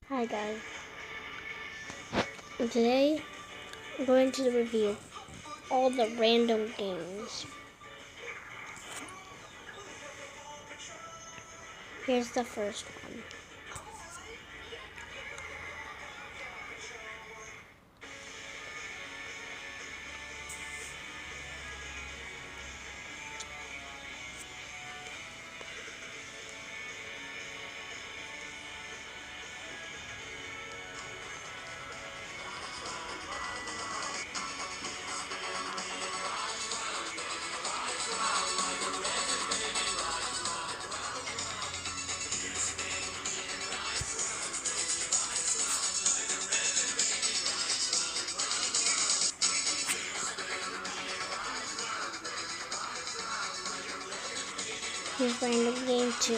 Hi guys, and today I'm going to review all the random games. Here's the first one. Here's random game 2.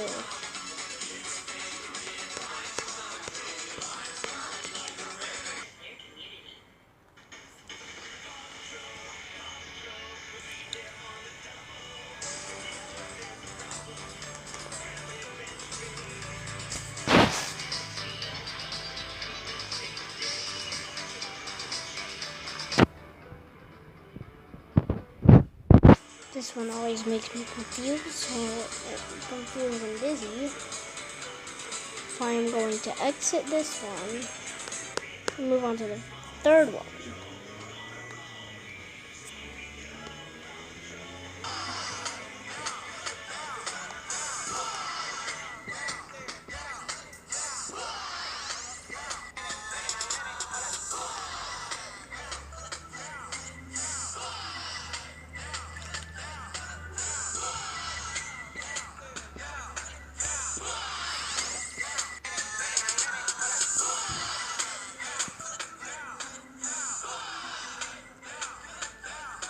This one always makes me confused and dizzy. So I'm going to exit this one and move on to the third one.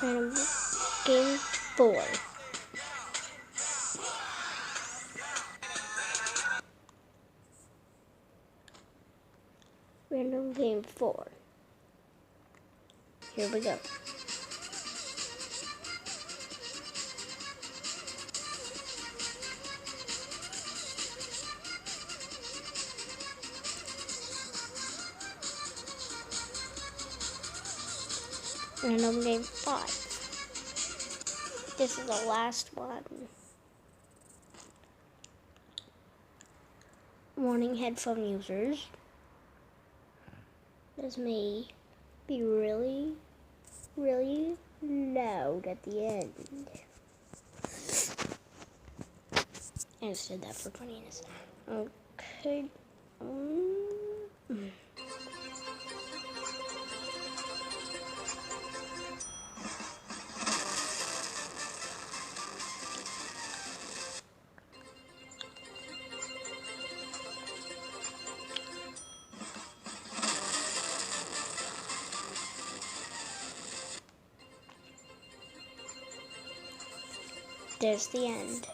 Random game 4. Random game 4. Here we go. Random game 5. This is the last one. Warning headphone users. This may be really, really loud at the end. I just did that for 20 minutes. Okay. There's the end.